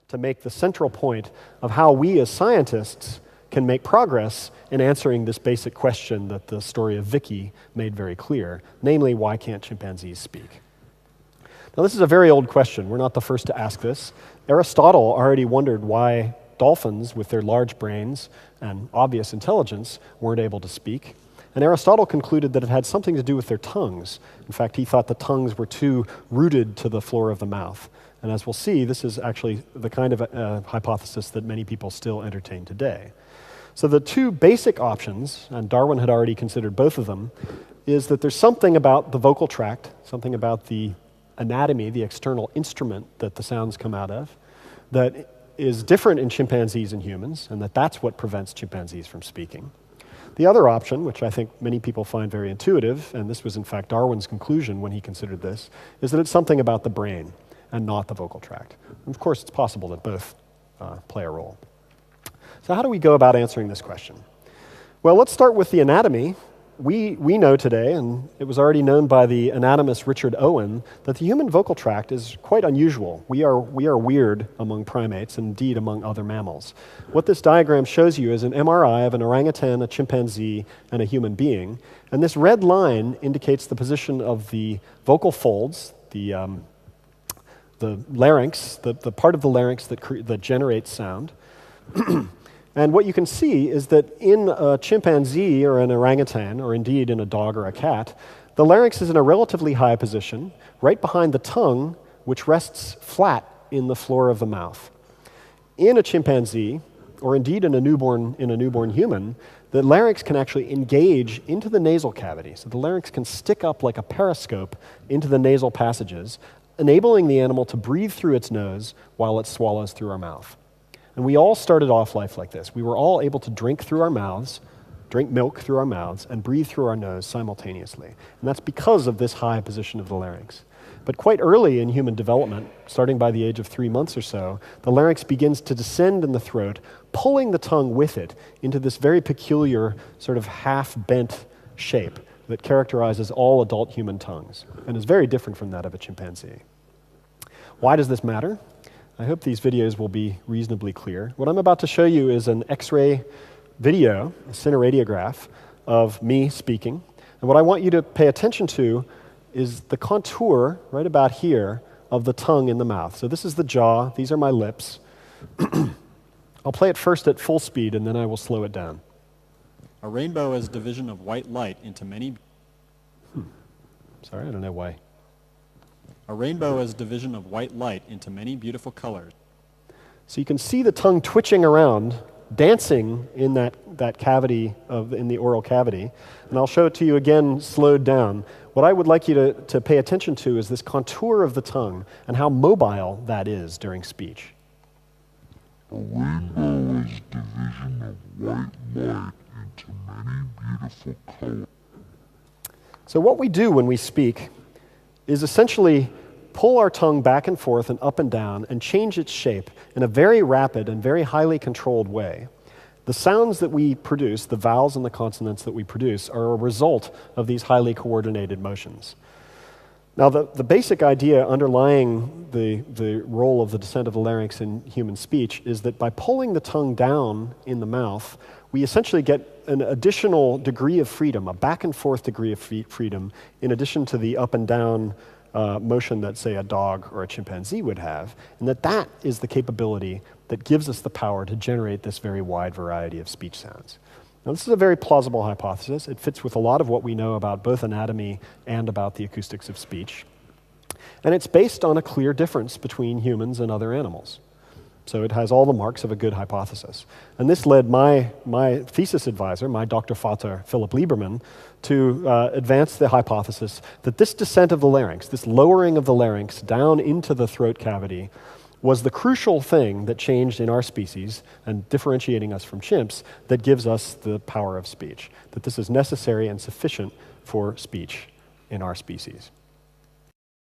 to make the central point of how we as scientists can make progress in answering this basic question that the story of Vicky made very clear, namely, why can't chimpanzees speak? Now, this is a very old question. We're not the first to ask this. Aristotle already wondered why dolphins, with their large brains and obvious intelligence, weren't able to speak. And Aristotle concluded that it had something to do with their tongues. In fact, he thought the tongues were too rooted to the floor of the mouth. And as we'll see, this is actually the kind of hypothesis that many people still entertain today. So the two basic options, and Darwin had already considered both of them, is that there's something about the vocal tract, something about the anatomy, the external instrument that the sounds come out of, that is different in chimpanzees and humans, and that's what prevents chimpanzees from speaking. The other option, which I think many people find very intuitive, and this was in fact Darwin's conclusion when he considered this, is that it's something about the brain and not the vocal tract. And of course, it's possible that both play a role. So how do we go about answering this question? Well, let's start with the anatomy. We know today, and it was already known by the anatomist Richard Owen, that the human vocal tract is quite unusual. We are weird among primates, and indeed among other mammals. What this diagram shows you is an MRI of an orangutan, a chimpanzee, and a human being. And this red line indicates the position of the vocal folds, the larynx, the part of the larynx that generates sound. And what you can see is that in a chimpanzee or an orangutan, or indeed in a dog or a cat, the larynx is in a relatively high position, right behind the tongue, which rests flat in the floor of the mouth. In a chimpanzee, or indeed in a newborn human, the larynx can actually engage into the nasal cavity. So the larynx can stick up like a periscope into the nasal passages, enabling the animal to breathe through its nose while it swallows through our mouth. And we all started off life like this. We were all able to drink through our mouths, drink milk through our mouths, and breathe through our nose simultaneously. And that's because of this high position of the larynx. But quite early in human development, starting by the age of 3 months or so, the larynx begins to descend in the throat, pulling the tongue with it into this very peculiar sort of half-bent shape that characterizes all adult human tongues and is very different from that of a chimpanzee. Why does this matter? I hope these videos will be reasonably clear. What I'm about to show you is an X-ray video, a cineradiograph of me speaking. And what I want you to pay attention to is the contour right about here of the tongue in the mouth. So this is the jaw, these are my lips. I'll play it first at full speed and then I will slow it down. A rainbow is division of white light into many... Sorry, I don't know why. A rainbow is division of white light into many beautiful colors. So you can see the tongue twitching around, dancing in that cavity, in the oral cavity. And I'll show it to you again slowed down. What I would like you to pay attention to is this contour of the tongue and how mobile that is during speech. A rainbow is division of white light into many beautiful colors. So what we do when we speak is essentially pull our tongue back and forth and up and down and change its shape in a very rapid and very highly controlled way. The sounds that we produce, the vowels and the consonants that we produce, are a result of these highly coordinated motions. Now, the basic idea underlying the role of the descent of the larynx in human speech is that by pulling the tongue down in the mouth, we essentially get an additional degree of freedom, a back and forth degree of freedom, in addition to the up and down motion that, say, a dog or a chimpanzee would have, and that is the capability that gives us the power to generate this very wide variety of speech sounds. Now, this is a very plausible hypothesis. It fits with a lot of what we know about both anatomy and about the acoustics of speech. And it's based on a clear difference between humans and other animals. So it has all the marks of a good hypothesis. And this led my thesis advisor, my Dr. Vater, Philip Lieberman, to advance the hypothesis that this descent of the larynx, this lowering of the larynx down into the throat cavity, was the crucial thing that changed in our species and differentiating us from chimps that gives us the power of speech, that this is necessary and sufficient for speech in our species.